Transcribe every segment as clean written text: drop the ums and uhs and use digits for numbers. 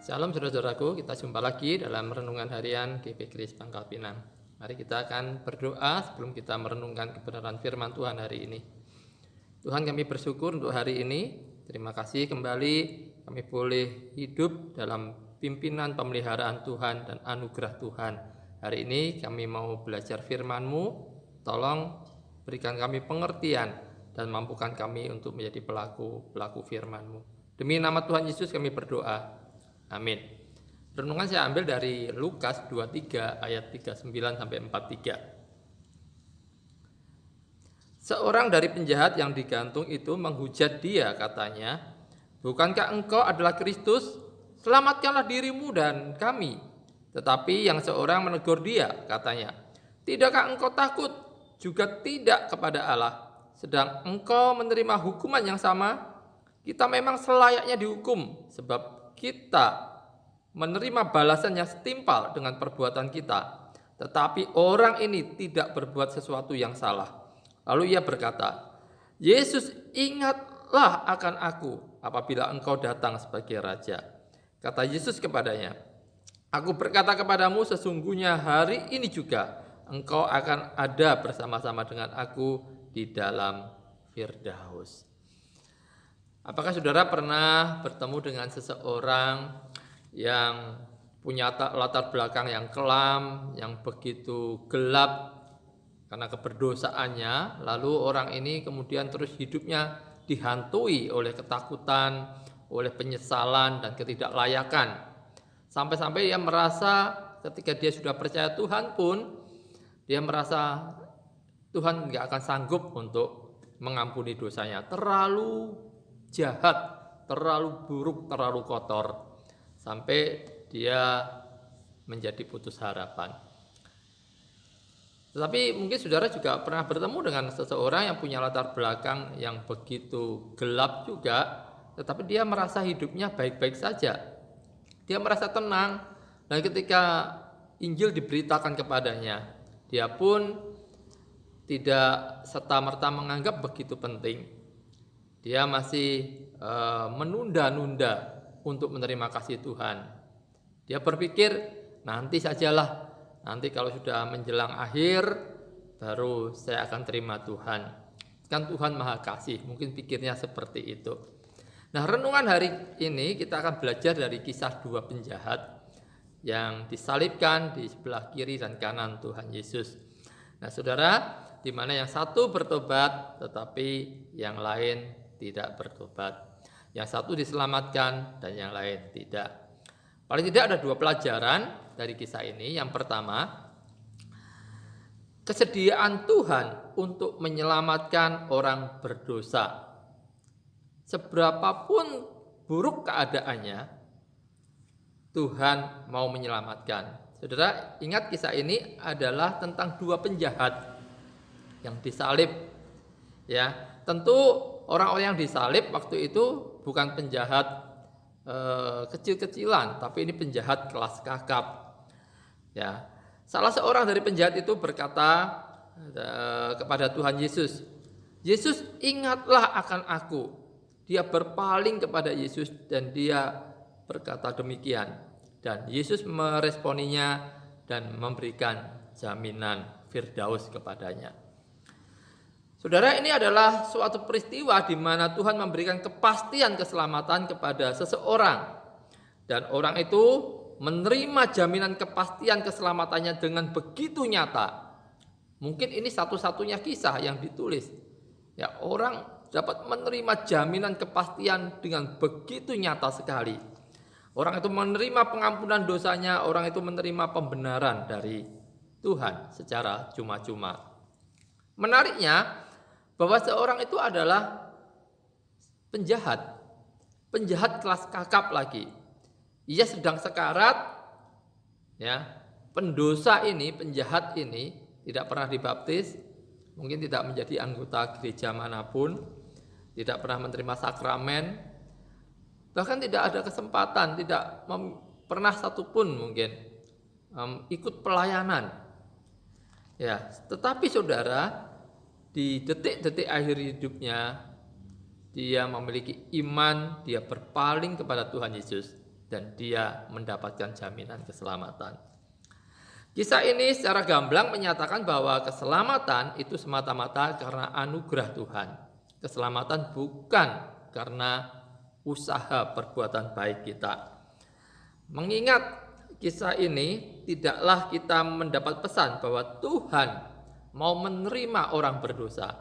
Shalom saudara-saudaraku, kita jumpa lagi dalam renungan harian GP Grace Pangkal Pinang. Mari kita akan berdoa sebelum kita merenungkan kebenaran firman Tuhan hari ini. Tuhan, kami bersyukur untuk hari ini. Terima kasih kembali kami boleh hidup dalam pimpinan pemeliharaan Tuhan dan anugerah Tuhan. Hari ini kami mau belajar firman-Mu. Tolong berikan kami pengertian dan mampukan kami untuk menjadi pelaku firman-Mu. Demi nama Tuhan Yesus kami berdoa. Amin. Renungan saya ambil dari Lukas 23 ayat 39 sampai 43. Seorang dari penjahat yang digantung itu menghujat dia, katanya, "Bukankah engkau adalah Kristus? Selamatkanlah dirimu dan kami." Tetapi yang seorang menegur dia, katanya, "Tidakkah engkau takut juga tidak kepada Allah, sedang engkau menerima hukuman yang sama? Kita memang selayaknya dihukum, sebab kita menerima balasan yang setimpal dengan perbuatan kita. Tetapi orang ini tidak berbuat sesuatu yang salah." Lalu ia berkata, "Yesus, ingatlah akan aku apabila engkau datang sebagai raja." Kata Yesus kepadanya, "Aku berkata kepadamu, sesungguhnya hari ini juga engkau akan ada bersama-sama dengan aku di dalam Firdaus." Apakah saudara pernah bertemu dengan seseorang yang punya latar belakang yang kelam, yang begitu gelap karena keberdosaannya, lalu orang ini kemudian terus hidupnya dihantui oleh ketakutan, oleh penyesalan dan ketidaklayakan. Sampai-sampai dia merasa ketika dia sudah percaya Tuhan pun, dia merasa Tuhan gak akan sanggup untuk mengampuni dosanya. Terlalu jahat, terlalu buruk, terlalu kotor, sampai dia menjadi putus harapan. Tetapi mungkin saudara juga pernah bertemu dengan seseorang yang punya latar belakang yang begitu gelap juga, tetapi dia merasa hidupnya baik-baik saja. Dia merasa tenang, dan ketika Injil diberitakan kepadanya, dia pun tidak serta-merta menganggap begitu penting. Dia masih menunda-nunda untuk menerima kasih Tuhan. Dia berpikir, nanti sajalah, nanti kalau sudah menjelang akhir baru saya akan terima Tuhan. Kan Tuhan Maha Kasih, mungkin pikirnya seperti itu. Nah, renungan hari ini kita akan belajar dari kisah dua penjahat yang disalibkan di sebelah kiri dan kanan Tuhan Yesus. Nah, saudara, di mana yang satu bertobat tetapi yang lain tidak bertobat. Yang satu diselamatkan dan yang lain tidak. Paling tidak ada dua pelajaran dari kisah ini. Yang pertama, kesediaan Tuhan untuk menyelamatkan orang berdosa. Seberapapun buruk keadaannya, Tuhan mau menyelamatkan. Saudara, ingat kisah ini adalah tentang dua penjahat yang disalib. Ya, tentu orang-orang yang disalib waktu itu bukan penjahat kecil-kecilan, tapi ini penjahat kelas kakap. Ya, salah seorang dari penjahat itu berkata kepada Tuhan Yesus, "Yesus, ingatlah akan aku." Dia berpaling kepada Yesus dan dia berkata demikian. Dan Yesus meresponinya dan memberikan jaminan Firdaus kepadanya. Saudara, ini adalah suatu peristiwa di mana Tuhan memberikan kepastian keselamatan kepada seseorang. Dan orang itu menerima jaminan kepastian keselamatannya dengan begitu nyata. Mungkin ini satu-satunya kisah yang ditulis. Ya, orang dapat menerima jaminan kepastian dengan begitu nyata sekali. Orang itu menerima pengampunan dosanya, orang itu menerima pembenaran dari Tuhan secara cuma-cuma. Menariknya, bahwa seorang itu adalah penjahat kelas kakap lagi. Ia sedang sekarat, ya. Pendosa ini, penjahat ini tidak pernah dibaptis, mungkin tidak menjadi anggota gereja manapun, tidak pernah menerima sakramen, bahkan tidak ada kesempatan, tidak pernah satupun mungkin ikut pelayanan. Ya, tetapi saudara, di detik-detik akhir hidupnya, dia memiliki iman, dia berpaling kepada Tuhan Yesus. dan dia mendapatkan jaminan keselamatan. Kisah ini secara gamblang menyatakan bahwa keselamatan itu semata-mata karena anugerah Tuhan. Keselamatan bukan karena usaha perbuatan baik kita. Mengingat kisah ini, tidaklah kita mendapat pesan bahwa Tuhan mau menerima orang berdosa.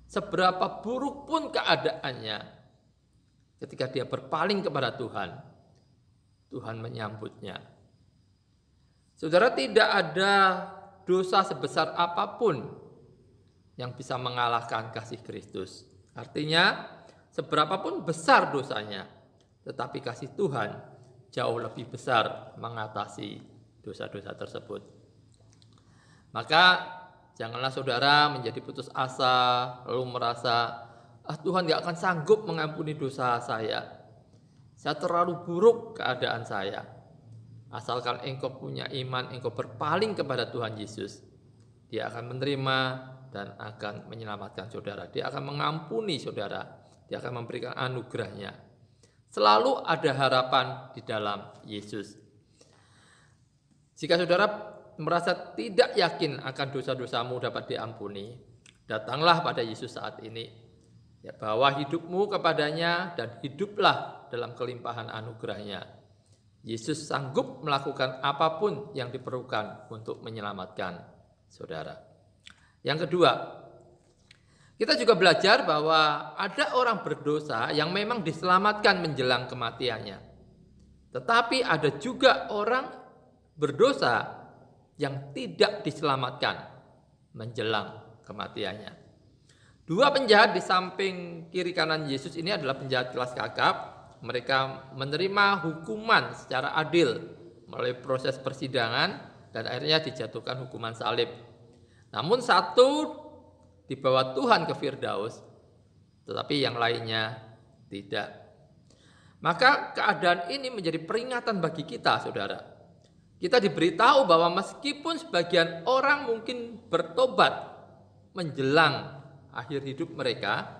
Seberapa buruk pun keadaannya, ketika dia berpaling kepada Tuhan, Tuhan menyambutnya. Saudara, tidak ada dosa sebesar apapun yang bisa mengalahkan kasih Kristus. Artinya, seberapapun besar dosanya, tetapi kasih Tuhan jauh lebih besar mengatasi dosa-dosa tersebut. Maka janganlah saudara menjadi putus asa, lalu merasa, Tuhan gak akan sanggup mengampuni dosa saya terlalu buruk keadaan saya. Asalkan engkau punya iman, engkau berpaling kepada Tuhan Yesus, Dia akan menerima dan akan menyelamatkan saudara. Dia akan mengampuni saudara. Dia akan memberikan anugerahnya. Selalu ada harapan di dalam Yesus. Jika saudara merasa tidak yakin akan dosa-dosamu dapat diampuni, datanglah pada Yesus saat ini. Ya, bawa hidupmu kepadanya dan hiduplah dalam kelimpahan anugerahnya. Yesus sanggup melakukan apapun yang diperlukan untuk menyelamatkan saudara. Yang kedua, kita juga belajar bahwa ada orang berdosa yang memang diselamatkan menjelang kematiannya. Tetapi ada juga orang berdosa yang tidak diselamatkan menjelang kematiannya. Dua penjahat di samping kiri kanan Yesus ini adalah penjahat kelas kakap. Mereka menerima hukuman secara adil melalui proses persidangan dan akhirnya dijatuhkan hukuman salib. Namun satu dibawa Tuhan ke Firdaus, tetapi yang lainnya tidak. Maka keadaan ini menjadi peringatan bagi kita, saudara. Kita diberitahu bahwa meskipun sebagian orang mungkin bertobat menjelang akhir hidup mereka,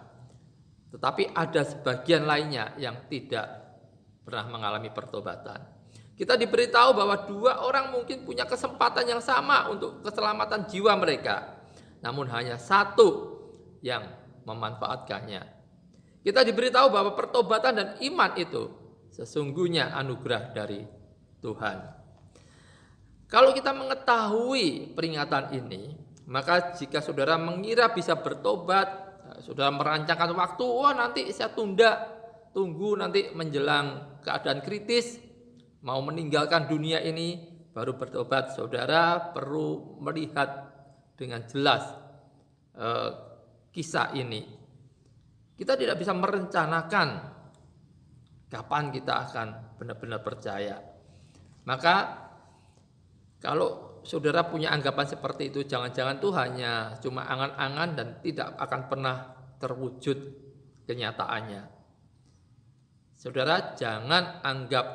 tetapi ada sebagian lainnya yang tidak pernah mengalami pertobatan. Kita diberitahu bahwa dua orang mungkin punya kesempatan yang sama untuk keselamatan jiwa mereka, namun hanya satu yang memanfaatkannya. Kita diberitahu bahwa pertobatan dan iman itu sesungguhnya anugerah dari Tuhan. Kalau kita mengetahui peringatan ini, maka jika saudara mengira bisa bertobat, saudara merancangkan waktu, nanti saya tunggu nanti menjelang keadaan kritis, mau meninggalkan dunia ini baru bertobat. Saudara perlu melihat dengan jelas kisah ini. Kita tidak bisa merencanakan kapan kita akan benar-benar percaya. Maka kalau saudara punya anggapan seperti itu, jangan-jangan itu hanya cuma angan-angan dan tidak akan pernah terwujud kenyataannya. Saudara jangan anggap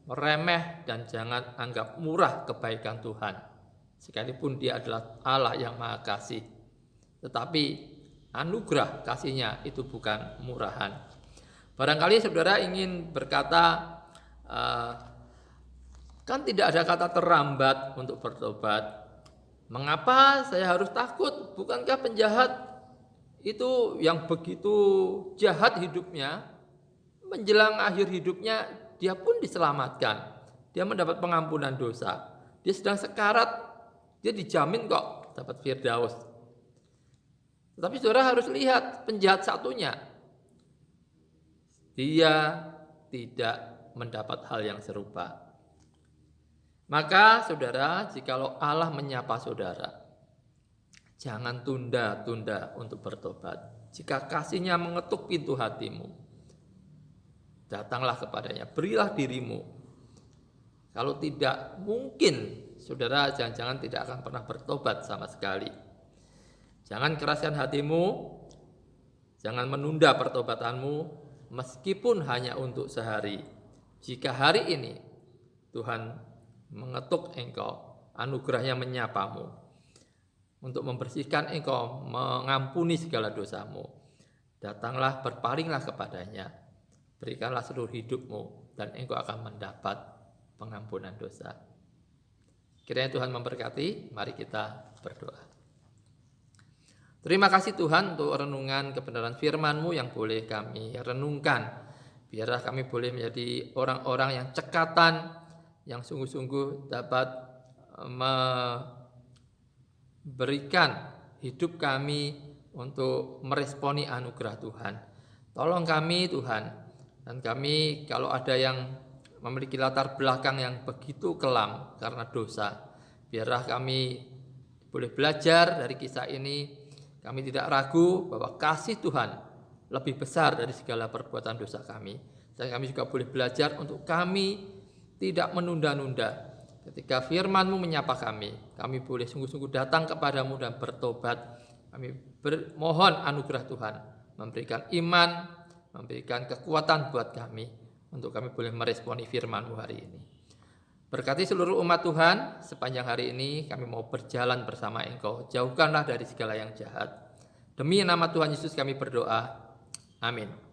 remeh dan jangan anggap murah kebaikan Tuhan. Sekalipun Dia adalah Allah yang Maha Kasih. Tetapi anugerah kasih-Nya itu bukan murahan. Barangkali saudara ingin berkata, kan tidak ada kata terlambat untuk bertobat. Mengapa saya harus takut? Bukankah penjahat itu yang begitu jahat hidupnya, menjelang akhir hidupnya dia pun diselamatkan. Dia mendapat pengampunan dosa. Dia sedang sekarat, dia dijamin kok dapat Firdaus. Tetapi saudara harus lihat penjahat satunya. Dia tidak mendapat hal yang serupa. Maka saudara, jikalau Allah menyapa saudara, jangan tunda-tunda untuk bertobat. Jika kasih-Nya mengetuk pintu hatimu, datanglah kepadanya, berilah dirimu. Kalau tidak, mungkin saudara jangan-jangan tidak akan pernah bertobat sama sekali. Jangan keraskan hatimu, jangan menunda pertobatanmu, meskipun hanya untuk sehari. Jika hari ini Tuhan mengetuk engkau, anugerahnya menyapamu untuk membersihkan engkau, mengampuni segala dosamu, datanglah, berpalinglah kepadanya, berikanlah seluruh hidupmu, dan engkau akan mendapat pengampunan dosa. Kiranya Tuhan memberkati, mari kita berdoa. Terima kasih Tuhan untuk renungan kebenaran firman-Mu yang boleh kami renungkan. Biarlah kami boleh menjadi orang-orang yang cekatan, yang sungguh-sungguh dapat memberikan hidup kami untuk meresponi anugerah Tuhan. Tolong kami Tuhan, dan kami kalau ada yang memiliki latar belakang yang begitu kelam karena dosa, biarlah kami boleh belajar dari kisah ini. Kami tidak ragu bahwa kasih Tuhan lebih besar dari segala perbuatan dosa kami. Dan kami juga boleh belajar untuk kami tidak menunda-nunda. Ketika firman-Mu menyapa kami boleh sungguh-sungguh datang kepadamu dan bertobat. Kami mohon anugerah Tuhan, memberikan iman, memberikan kekuatan buat kami, untuk kami boleh meresponi firman-Mu hari ini. Berkati seluruh umat Tuhan, sepanjang hari ini kami mau berjalan bersama Engkau. Jauhkanlah dari segala yang jahat. Demi nama Tuhan Yesus kami berdoa. Amin.